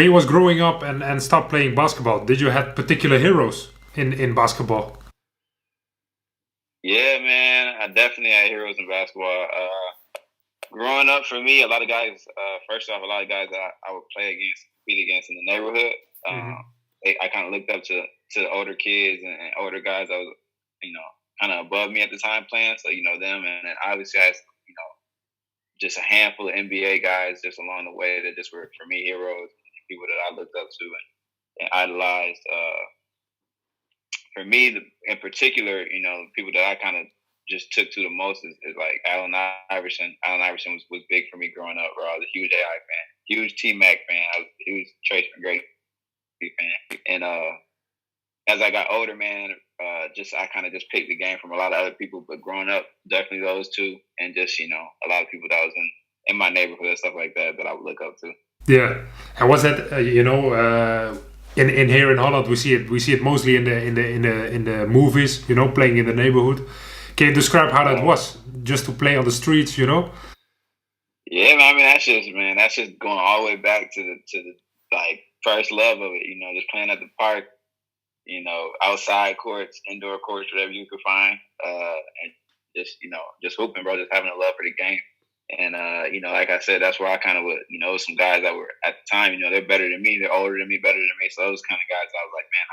When you was growing up and start playing basketball, did you have particular heroes in basketball? Yeah, man, I definitely had heroes in basketball. Growing up, for me, a lot of guys. First off, a lot of guys that I would play against, compete against in the neighborhood. Hmm. I kind of looked up to the older kids and older guys that was, kind of above me at the time playing. So them, and then obviously I had, just a handful of NBA guys just along the way that just were for me heroes, people that I looked up to and idolized. For me, in particular, people that I kind of just took to the most is like Allen Iverson. Allen Iverson was big for me growing up, bro. I was a huge AI fan, huge T Mac fan. I was a huge Trace McGrady fan. And as I got older, man, I kind of just picked the game from a lot of other people. But growing up, definitely those two, and just a lot of people that was in my neighborhood and stuff like that I would look up to. Yeah, and was that in here in Holland we see it mostly in the movies, playing in the neighborhood. Can you describe how that was just to play on the streets, Yeah, man. I mean, that's just going all the way back to the like first love of it. Just playing at the park, outside courts, indoor courts, whatever you could find, and just hooping, bro. Just having a love for the game. And like I said, that's where I kind of would, some guys that were at the time, they're better than me, they're older than me, better than me. So those kind of guys, I was like, man,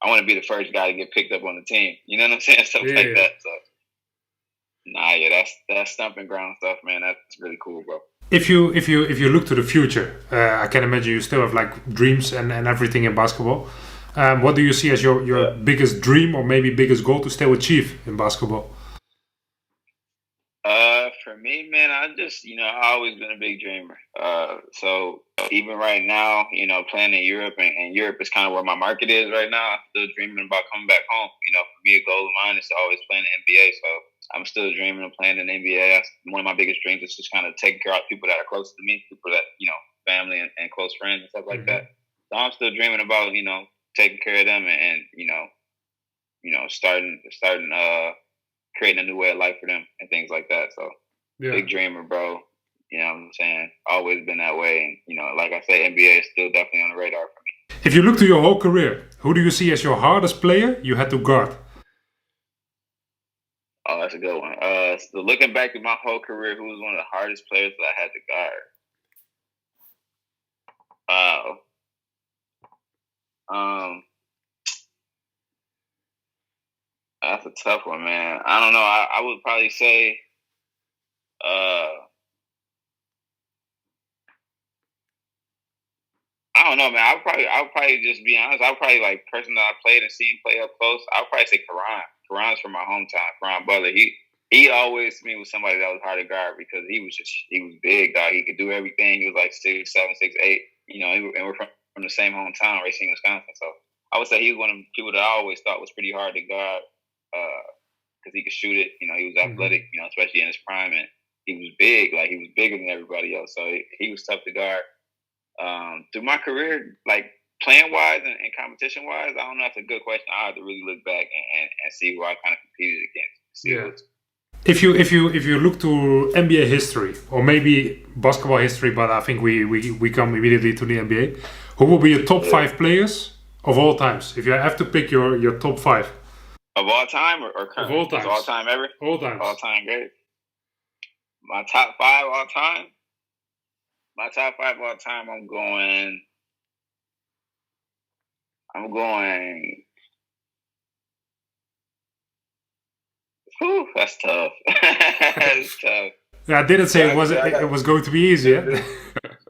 I want to be the first guy to get picked up on the team. You know what I'm saying? Stuff like that. So, that's stumping ground stuff, man. That's really cool, bro. If you look to the future, I can imagine you still have like dreams and everything in basketball. What do you see as your biggest dream or maybe biggest goal to still achieve in basketball? For me, man, I've always been a big dreamer. So even right now, playing in Europe and Europe is kind of where my market is right now. I'm still dreaming about coming back home. For me, a goal of mine is to always play in the NBA. So I'm still dreaming of playing in the NBA. That's one of my biggest dreams is just kind of taking care of people that are close to me, people that, family and close friends and stuff like that. So I'm still dreaming about, taking care of them and starting creating a new way of life for them and things like that. So big dreamer, bro. You know what I'm saying? Always been that way. And, like I say, NBA is still definitely on the radar for me. If you look to your whole career, who do you see as your hardest player you had to guard? Oh, that's a good one. So looking back at my whole career, who was one of the hardest players that I had to guard? That's a tough one, man. I don't know. I would probably say, I don't know, man. I would probably just be honest. I would probably like person that I played and seen play up close. I would probably say Karan. Karan's from my hometown. Karan Butler. He always to me was somebody that was hard to guard because he was big, dog. He could do everything. He was like 6'7", 6'8". And we're from the same hometown, Racine, Wisconsin. So I would say he was one of the people that I always thought was pretty hard to guard because he could shoot it. He was athletic, especially in his prime, and he was big. Like he was bigger than everybody else. So he was tough to guard. Through my career, like playing wise and competition wise, I don't know. That's a good question. I have to really look back and see who I kind of competed against. If you look to NBA history or maybe basketball history, but I think we come immediately to the NBA. Who will be your top 5 players of all times? If you have to pick your top 5 of all time or current? Of all times. All time ever. All times. All time great. My top 5 all time. My top 5 all time. I'm going. Whew, that's tough. That's tough. Yeah, I didn't say it was going to be easy.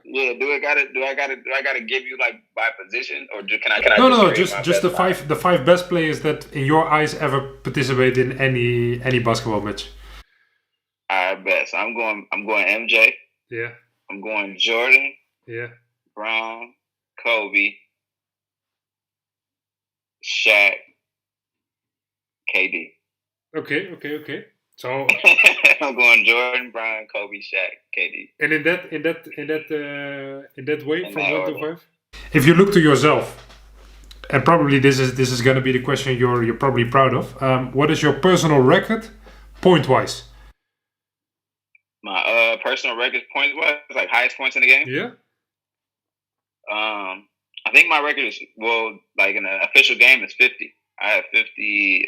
Yeah, do I gotta give you like by position or can I? No, just the five best players that in your eyes ever participate in any basketball match. I bet. So I'm going MJ. Yeah. I'm going Jordan. Yeah. Brown, Kobe, Shaq, KD. Okay. So I'm going Jordan, Brown, Kobe, Shaq, KD. And in that way, from 1 to 5. If you look to yourself, and probably this is going to be the question you're probably proud of. What is your personal record, point wise? My personal record, point wise, like highest points in the game. Yeah. I think my record is like in an official game is 50. I had 50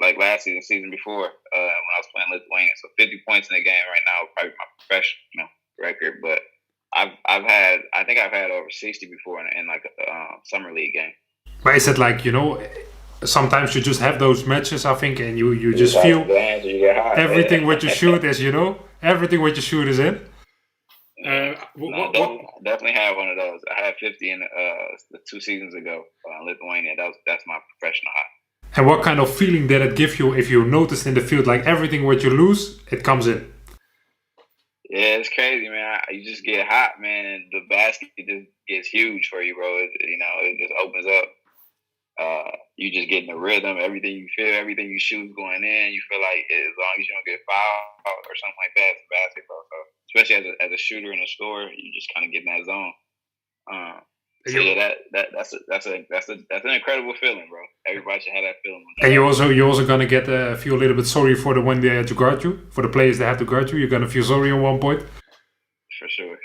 like last season before when I was playing Lithuania. So 50 points in the game right now, probably my professional record. But I think I've had over 60 before in like a summer league game. But is it like, sometimes you just have those matches, I think, and you just feel everything what you shoot is, everything what you shoot is in. Definitely had one of those. I had 50 in the 2 seasons ago in Lithuania. That's my professional high. And what kind of feeling did it give you if you noticed in the field, like everything what you lose, it comes in? Yeah, it's crazy, man. You just get hot, man, and the basket just gets huge for you, bro. It just opens up. You just get in the rhythm. Everything you feel, everything you shoot going in, you feel like as long as you don't get fouled or something like that, it's basketball. So especially as a shooter in a score, you just kind of get in that zone. So yeah, that's an incredible feeling, bro. Everybody should have that feeling. And you're also gonna get feel a little bit sorry for the when they had to guard you, for the players that had to guard you. You're gonna feel sorry at one point. For sure.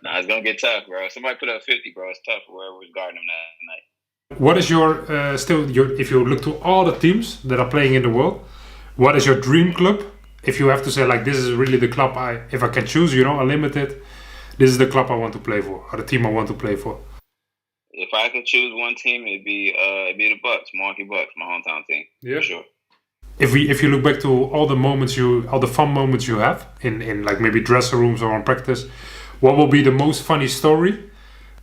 Nah, it's gonna get tough, bro. Somebody put up 50, bro. It's tough for whoever was guarding them that night. What is your if you look to all the teams that are playing in the world, what is your dream club? If you have to say like this is really the club if I can choose, unlimited, this is the club I want to play for, or the team I want to play for. If I could choose one team, it'd be the Bucks, Milwaukee Bucks, my hometown team. Yeah, for sure. If you look back to all the fun moments you have in like maybe dressing rooms or on practice, what will be the most funny story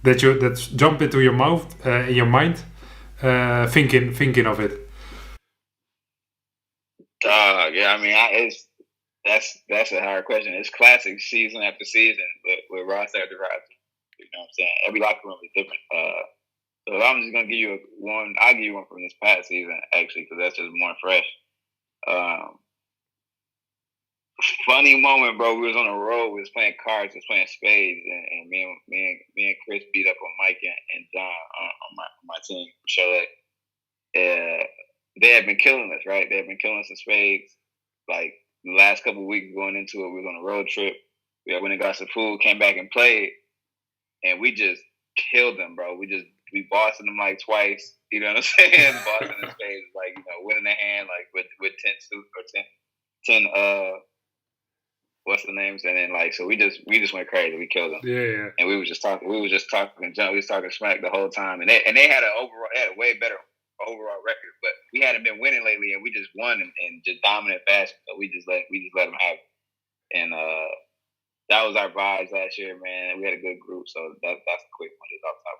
that's jump into your mouth in your mind, thinking of it? Yeah, I mean, that's a hard question. It's classic season after season with roster after roster. You know what I'm saying? Every locker room is different. So I'm just gonna give you one. I'll give you one from this past season actually, because that's just more fresh. Funny moment, bro. We was on the road. We was playing cards, we was playing spades, and me and Chris beat up on Mike and John on my team, Chalet. They had been killing us, right? They had been killing us in spades. Like the last couple of weeks going into it, we was on a road trip. We went and got some food, came back and played, and we just killed them, bro. We bossing them like twice. You know what I'm saying? Bossing in spades, like winning the hand, like with 10 suits or 10 what's the names, and then like so we just went crazy. We killed them. Yeah. And we was just talking junk. We was talking smack the whole time, and they had a way better overall record, but we hadn't been winning lately, and we just won in just dominant fashion. So we just let them have it, and that was our vibes last year, man. We had a good group, so that's a quick one just off the top